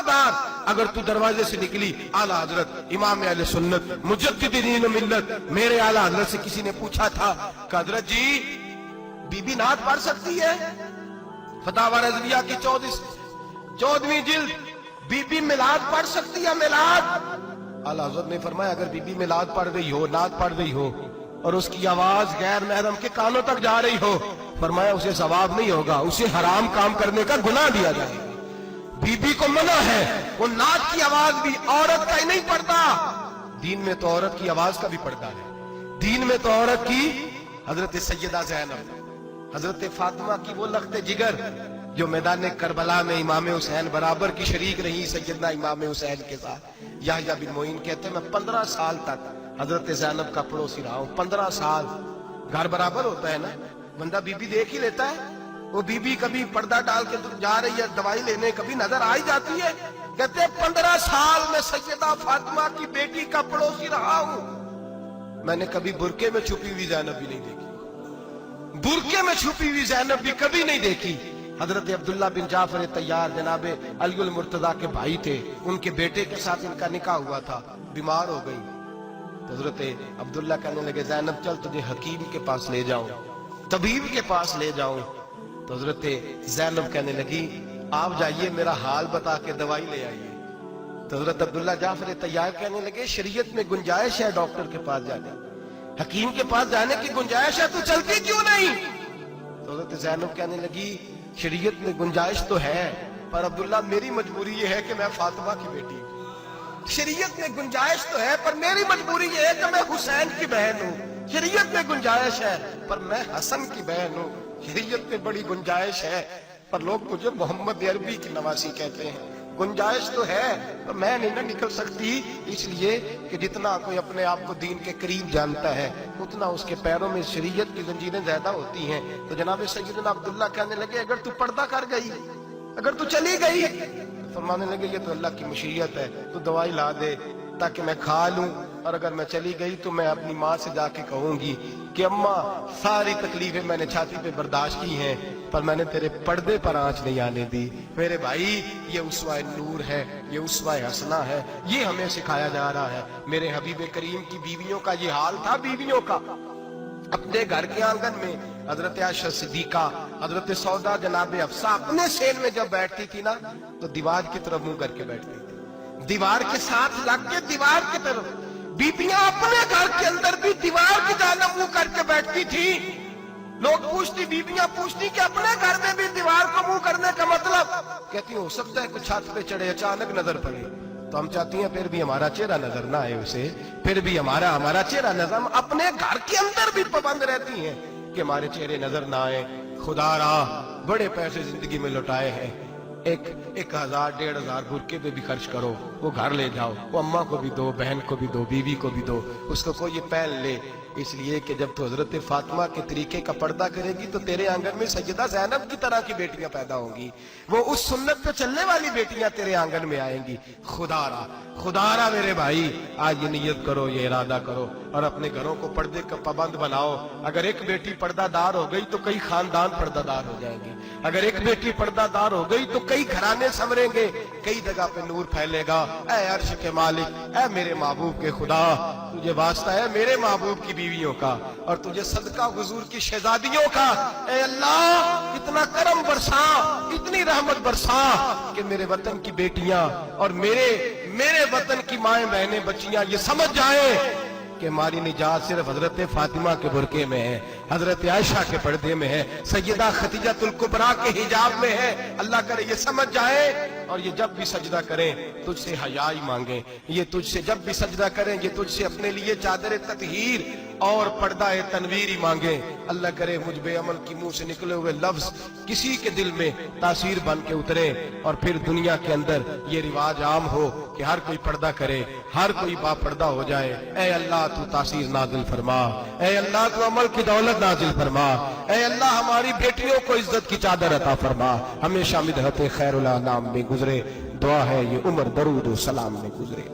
खबरदार अगर तू दरवाजे से निकली आला हजरत इमाम अहले सुन्नत मुजद्दिद दीन मिल्लत मेरे आला हजरत से किसी ने पूछा था कि हजरत जी बीबी नात पढ़ सकती है? फतावा रज़विया की 14वीं जिल्द, बीबी मिलाद पढ़ सकती है? मिलाद। आला हजरत ने फरमाया अगर बीबी मिलाद पढ़ रही हो, नात पढ़ रही हो और उसकी आवाज गैर महरम के कानों तक जा रही हो, फरमाया उसे सवाब नहीं होगा, उसे हराम काम करने का गुनाह दिया जाएगा। बीबी को मना है, वो नात की आवाज भी औरत का ही नहीं पड़ता, दीन में तो औरत की आवाज का भी पड़ता है। दीन में तो औरत की हजरत सैयदा ज़ैनब, हजरत फातिमा की वो लख्ते जिगर जो मैदान करबला में इमाम हुसैन बराबर की शरीक रही सैयदना इमाम हुसैन के साथ। याह्या बिन मोइन कहते हैं मैं 15 साल तक हजरत ज़ैनब का पड़ोसी रहा हूं। 15 साल। घर बराबर होता है ना, बंदा बीबी देख ही लेता है। वो बीबी कभी पर्दा डाल के जा रही है दवाई लेने, कभी नजर आ ही जाती है। कहते 15 साल में सैयदा फातिमा की बेटी का पड़ोसी रहा हूं, मैंने कभी बुरके में छुपी हुई ज़ैनब भी नहीं देखी। बुरके में छुपी हुई ज़ैनब भी कभी नहीं देखी। हजरत अब्दुल्ला बिन जाफर तैयार जनाबे अलीउल मुर्तजा के भाई थे, उनके बेटे के साथ इनका निकाह हुआ था, बीमार हो गई। तो हजरत अब्दुल्ला कहने लगे ज़ैनब चल तुझे हकीम के पास ले जाऊं, तबीब के पास ले जाऊं। तो हजरत ज़ैनब कहने लगी आप जाइए मेरा हाल बता के दवाई ले आइए। तो हजरत अब्दुल्ला जाफर तैयार कहने लगे शरीयत में गुंजाइश है डॉक्टर के पास जाने, हकीम के पास जाने की गुंजाइश है, तू चलती क्यों नहीं? तो हजरत ज़ैनब कहने लगी शरीयत में गुंजाइश तो है पर अब्दुल्ला मेरी मजबूरी ये है कि मैं फातिमा की बेटी हूं। शरीयत में गुंजाइश तो है पर मेरी मजबूरी ये है कि मैं हुसैन की बहन हूं। शरीयत में गुंजाइश है पर मैं हसन की बहन हूं। शरीयत में बड़ी गुंजाइश है पर लोग मुझे मोहम्मद अरबी की नवासी कहते हैं। गुंजाइश तो है पर मैं नहीं ना निकल सकती, इसलिए कि जितना कोई अपने आप को दीन के करीब जानता है उतना उसके पैरों में शरीयत की जंजीरें ज्यादा होती हैं। तो जनाब सैयदना अब्दुल्ला कहने लगे अगर तू पर्दा कर गई, अगर तू चली गई, तो फरमाने लगे ये तो अल्लाह की मशीयत है, तू दवाई ला दे ताकि मैं खा लूं, और अगर मैं चली गई तो मैं अपनी माँ से जाके कहूंगी कि अम्मा सारी तकलीफें मैंने छाती पे बर्दाश्त की हैं पर मैंने तेरे पर्दे पर आंच नहीं आने दी। मेरे भाई ये उसवा नूर है, ये उसवा हसना है, ये हमें सिखाया जा रहा है। मेरे हबीब करीम की बीवियों का ये हाल था। बीवियों का अपने घर के आंगन में हजरत आयशा सिद्दीका, हजरत सौदा जनाब अफसा अपने सेन में जब बैठती थी ना तो दीवार की तरफ मुंह करके बैठती थी, दीवार के साथ लग के दीवार की तरफ। बीबियां अपने घर के अंदर भी दीवार की जानिब मुंह करके बैठती थी। लोग पूछती, बीबियां पूछती कि अपने घर में भी दीवार को मुंह करने का मतलब? कहती हो सकता है कुछ छत पे चढ़े अचानक नजर पड़े तो हम चाहती हैं फिर भी हमारा चेहरा नजर ना आए उसे, फिर भी हमारा चेहरा नजर। हम अपने घर के अंदर भी पाबंद रहती हैं कि हमारे चेहरे नजर ना आए। खुदा रा बड़े पैसे जिंदगी में लुटाए हैं, 1000 1500 बुरके पे भी खर्च करो, वो घर ले जाओ, वो अम्मा को भी दो, बहन को भी दो, बीवी को भी दो, उसको कोई ये पहन ले। इसलिए कि जब तो हजरत फातिमा के तरीके का पर्दा करेगी तो तेरे आंगन में सैयदा ज़ैनब की तरह की बेटियां पैदा होंगी, वो उस सुन्नत पे चलने वाली बेटियां तेरे आंगन में आएंगी। खुदारा मेरे भाई आज ये नियत करो, ये इरादा करो और अपने घरों को पर्दे का पाबंद बनाओ। अगर एक बेटी पर्दादार हो गई तो कई खानदान पर्दादार हो जाएंगे। अगर एक बेटी पर्दादार हो गई तो कई घराने संवरेंगे, कई जगह पे नूर फैलेगा। ऐ अर्श के मालिक, ऐ मेरे महबूब के खुदा, तुझे वास्ता है मेरे महबूब की बीवियों का और तुझे सदका हुजूर की शहजादियों का। ऐ अल्लाह इतना करम बरसा, इतनी रहमत बरसा कि मेरे वतन की बेटियां और मेरे वतन की माएं बहनें बच्चियां ये समझ जाए कि हमारी निजात सिर्फ हजरत फातिमा के बुरके में है, हजरत आयशा के पर्दे में है, सैयदा खदीजतुल कुबरा के हिजाब में है। अल्लाह करे ये समझ जाए और ये जब भी सजदा करें तुझसे हयाई मांगे, ये तुझसे जब भी सजदा करें ये तुझसे अपने लिए चादर ततहीर और पर्दा तनवीर ही मांगे। अल्लाह करे मुझ बेअमल की मुंह से निकले हुए लफ्ज किसी के दिल में तासीर बन के उतरे और फिर दुनिया के अंदर ये रिवाज आम हो कि हर कोई पर्दा करे, हर कोई बापर्दा हो जाए। ऐ अल्लाह तू तासीर नाजिल फरमा, ऐ अल्लाह तू अमल की दौलत नाजिल फरमा, ऐ अल्लाह हमारी बेटियों को इज्जत की चादर अता फरमा। हमेशा मिदहत खैरुल अनाम में गुजरे, दुआ है ये उम्र दरूद सलाम में गुजरे।